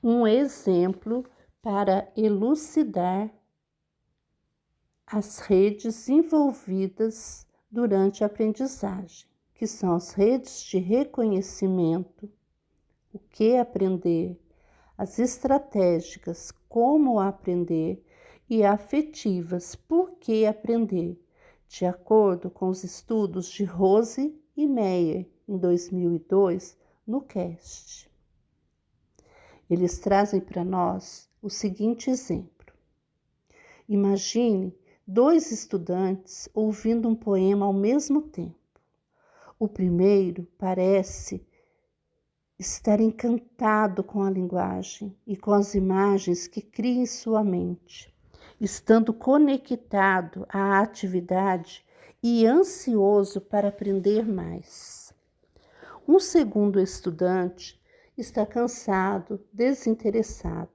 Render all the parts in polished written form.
um exemplo para elucidar as redes envolvidas durante a aprendizagem, que são as redes de reconhecimento, o que aprender, as estratégicas, como aprender, e afetivas, por que aprender, de acordo com os estudos de Rose e Meyer, em 2002, no CAST. Eles trazem para nós o seguinte exemplo. Imagine 2 estudantes ouvindo um poema ao mesmo tempo. O primeiro parece estar encantado com a linguagem e com as imagens que cria em sua mente, estando conectado à atividade e ansioso para aprender mais. Um segundo estudante está cansado, desinteressado.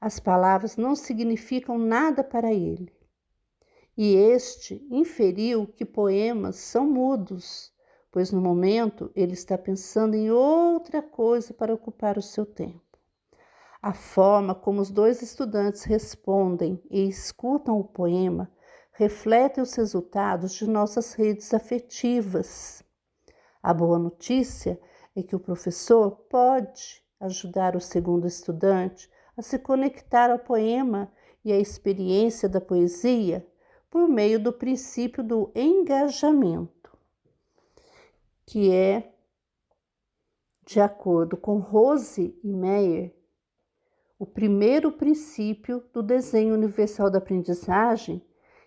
As palavras não significam nada para ele. E este inferiu que poemas são mudos, pois no momento ele está pensando em outra coisa para ocupar o seu tempo. A forma como os 2 estudantes respondem e escutam o poema reflete os resultados de nossas redes afetivas. A boa notícia é que o professor pode ajudar o segundo estudante a se conectar ao poema e à experiência da poesia por meio do princípio do engajamento, que é, de acordo com Rose e Meyer, o primeiro princípio do desenho universal da aprendizagem,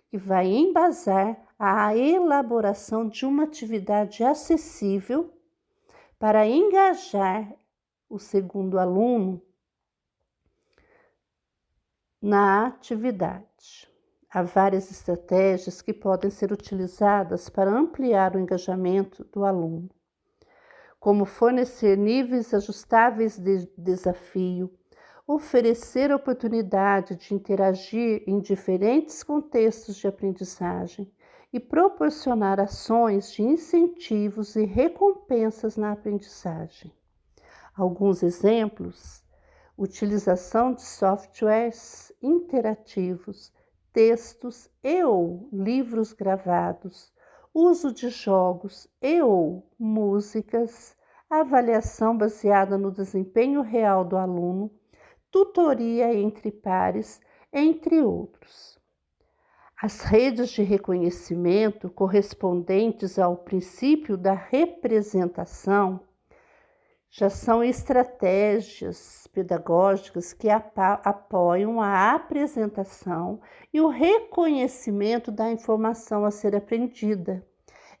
que vai embasar a elaboração de uma atividade acessível para engajar o segundo aluno na atividade. Há várias estratégias que podem ser utilizadas para ampliar o engajamento do aluno, como fornecer níveis ajustáveis de desafio, oferecer oportunidade de interagir em diferentes contextos de aprendizagem e proporcionar ações de incentivos e recompensas na aprendizagem. Alguns exemplos: utilização de softwares interativos, textos e/ou livros gravados, uso de jogos e/ou músicas, avaliação baseada no desempenho real do aluno, tutoria entre pares, entre outros. As redes de reconhecimento correspondentes ao princípio da representação já são estratégias pedagógicas que apoiam a apresentação e o reconhecimento da informação a ser aprendida.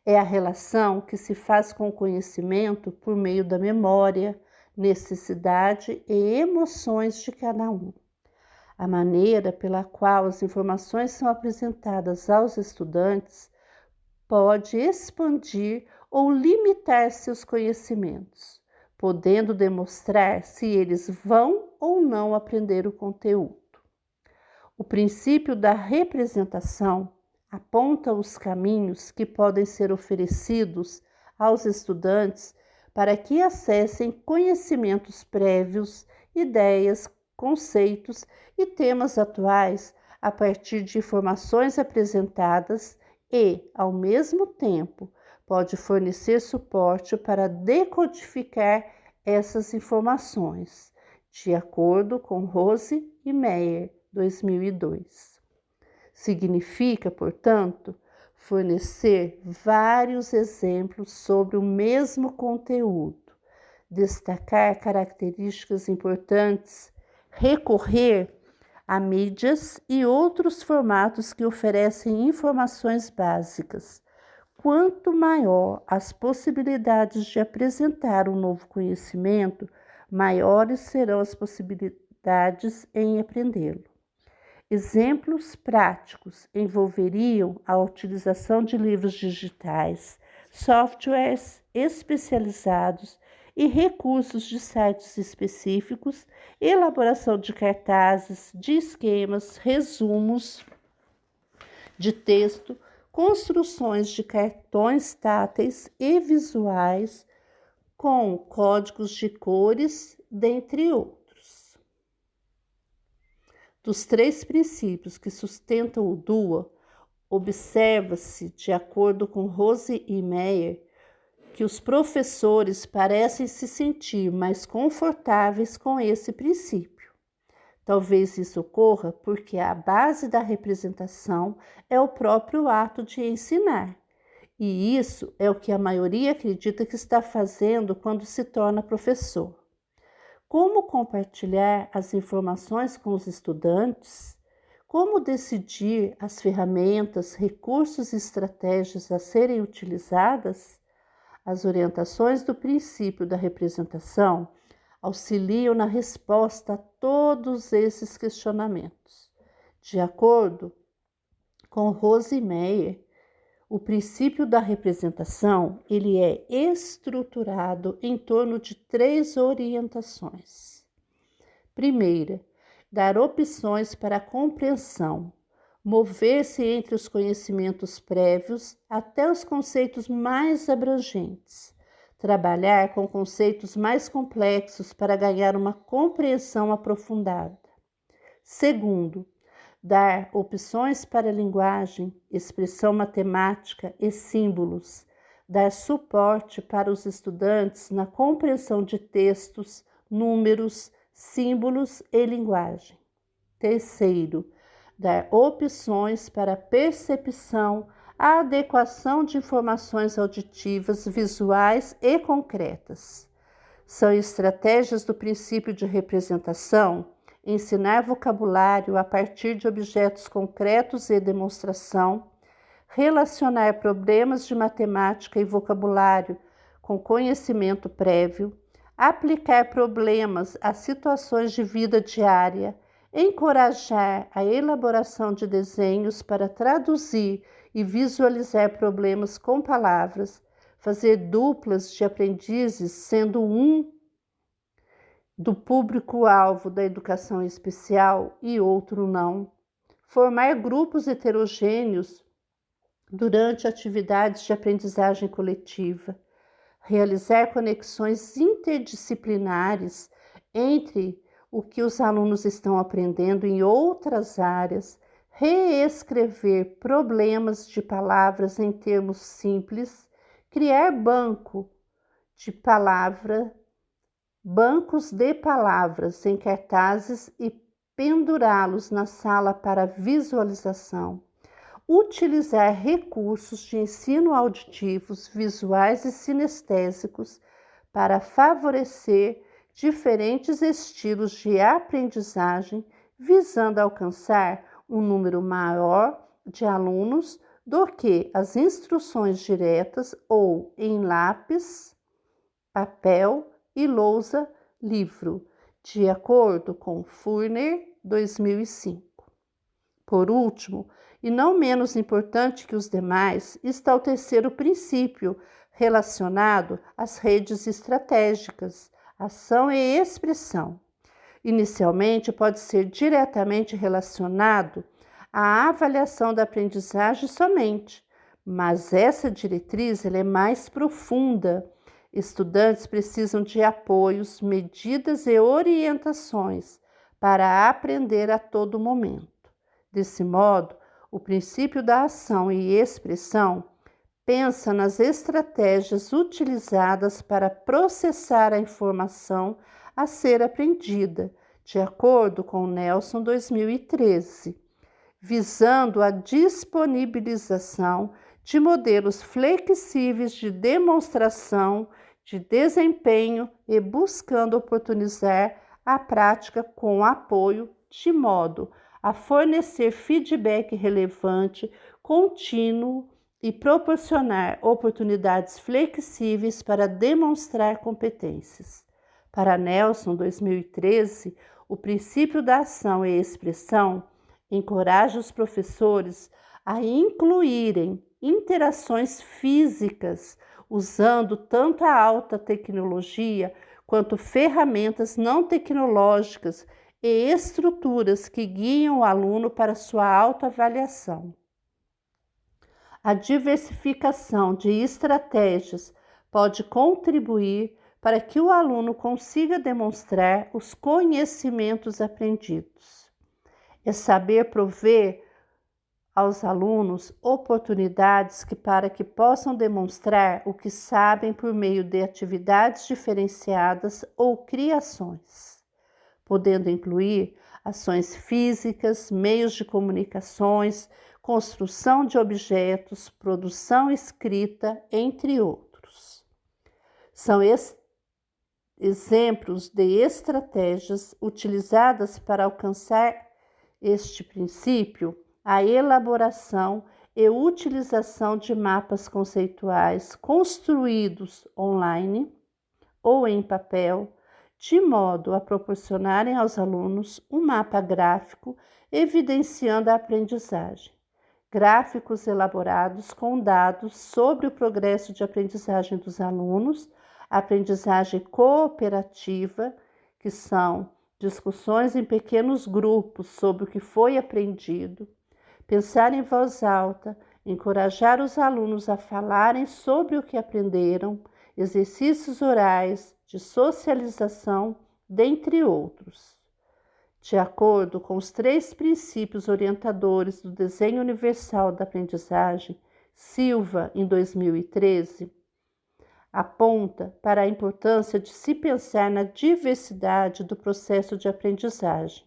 É a relação que se faz com o conhecimento por meio da memória, necessidade e emoções de cada um. A maneira pela qual as informações são apresentadas aos estudantes pode expandir ou limitar seus conhecimentos, podendo demonstrar se eles vão ou não aprender o conteúdo. O princípio da representação aponta os caminhos que podem ser oferecidos aos estudantes para que acessem conhecimentos prévios, ideias, conceitos e temas atuais a partir de informações apresentadas e, ao mesmo tempo, pode fornecer suporte para decodificar essas informações, de acordo com Rose e Meyer, 2002. Significa, portanto, fornecer vários exemplos sobre o mesmo conteúdo, destacar características importantes, recorrer a mídias e outros formatos que oferecem informações básicas. Quanto maior as possibilidades de apresentar um novo conhecimento, maiores serão as possibilidades em aprendê-lo. Exemplos práticos envolveriam a utilização de livros digitais, softwares especializados e recursos de sites específicos, elaboração de cartazes, de esquemas, resumos de texto, construções de cartões táteis e visuais com códigos de cores, dentre outros. Dos 3 princípios que sustentam o DUA, observa-se, de acordo com Rose e Meyer, que os professores parecem se sentir mais confortáveis com esse princípio. Talvez isso ocorra porque a base da representação é o próprio ato de ensinar. E isso é o que a maioria acredita que está fazendo quando se torna professor. Como compartilhar as informações com os estudantes? Como decidir as ferramentas, recursos e estratégias a serem utilizadas? As orientações do princípio da representação auxiliam na resposta a todos esses questionamentos. De acordo com Rose Meyer, o princípio da representação ele é estruturado em torno de 3 orientações. Primeira, dar opções para a compreensão, mover-se entre os conhecimentos prévios até os conceitos mais abrangentes, trabalhar com conceitos mais complexos para ganhar uma compreensão aprofundada. Segundo, dar opções para a linguagem, expressão matemática e símbolos, dar suporte para os estudantes na compreensão de textos, números, símbolos e linguagem. Terceiro, dar opções para a percepção, a adequação de informações auditivas, visuais e concretas. São estratégias do princípio de representação, ensinar vocabulário a partir de objetos concretos e demonstração, relacionar problemas de matemática e vocabulário com conhecimento prévio, aplicar problemas a situações de vida diária, encorajar a elaboração de desenhos para traduzir e visualizar problemas com palavras, fazer duplas de aprendizes, sendo um do público-alvo da educação especial e outro não, formar grupos heterogêneos durante atividades de aprendizagem coletiva, realizar conexões interdisciplinares entre o que os alunos estão aprendendo em outras áreas, reescrever problemas de palavras em termos simples, criar bancos de palavras em cartazes e pendurá-los na sala para visualização, utilizar recursos de ensino auditivos, visuais e sinestésicos para favorecer diferentes estilos de aprendizagem, visando alcançar um número maior de alunos do que as instruções diretas ou em lápis, papel e lousa livro, de acordo com Furner, 2005. Por último, e não menos importante que os demais, está o terceiro princípio, relacionado às redes estratégicas, ação e expressão. Inicialmente, pode ser diretamente relacionado à avaliação da aprendizagem somente, mas essa diretriz ela é mais profunda. Estudantes precisam de apoios, medidas e orientações para aprender a todo momento. Desse modo, o princípio da ação e expressão pensa nas estratégias utilizadas para processar a informação a ser aprendida, de acordo com Nelson 2013, visando a disponibilização de modelos flexíveis de demonstração de desempenho e buscando oportunizar a prática com apoio, de modo a fornecer feedback relevante, contínuo e proporcionar oportunidades flexíveis para demonstrar competências. Para Nelson, 2013, o princípio da ação e expressão encoraja os professores a incluírem interações físicas, usando tanto a alta tecnologia quanto ferramentas não tecnológicas e estruturas que guiam o aluno para sua autoavaliação. A diversificação de estratégias pode contribuir para que o aluno consiga demonstrar os conhecimentos aprendidos. É saber prover aos alunos oportunidades para que possam demonstrar o que sabem por meio de atividades diferenciadas ou criações, podendo incluir ações físicas, meios de comunicações, construção de objetos, produção escrita, entre outros. São exemplos de estratégias utilizadas para alcançar este princípio, a elaboração e utilização de mapas conceituais construídos online ou em papel, de modo a proporcionarem aos alunos um mapa gráfico evidenciando a aprendizagem. Gráficos elaborados com dados sobre o progresso de aprendizagem dos alunos, aprendizagem cooperativa, que são discussões em pequenos grupos sobre o que foi aprendido, pensar em voz alta, encorajar os alunos a falarem sobre o que aprenderam, exercícios orais, de socialização, dentre outros. De acordo com os 3 princípios orientadores do Desenho Universal da Aprendizagem, Silva, em 2013, aponta para a importância de se pensar na diversidade do processo de aprendizagem,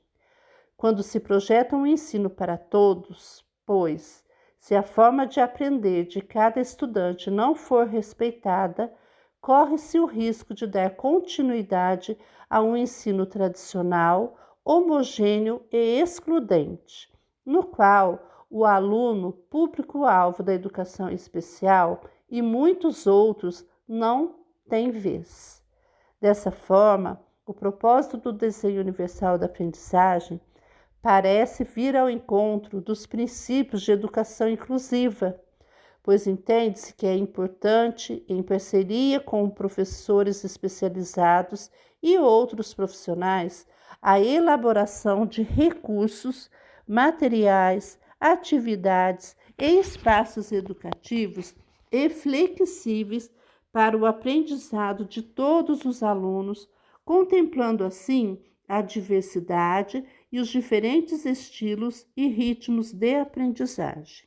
quando se projeta um ensino para todos, pois, se a forma de aprender de cada estudante não for respeitada, corre-se o risco de dar continuidade a um ensino tradicional, homogêneo e excludente, no qual o aluno, público-alvo da educação especial e muitos outros não têm vez. Dessa forma, o propósito do Desenho Universal da Aprendizagem parece vir ao encontro dos princípios de educação inclusiva, pois entende-se que é importante, em parceria com professores especializados e outros profissionais, a elaboração de recursos, materiais, atividades e espaços educativos e flexíveis para o aprendizado de todos os alunos, contemplando assim a diversidade e os diferentes estilos e ritmos de aprendizagem.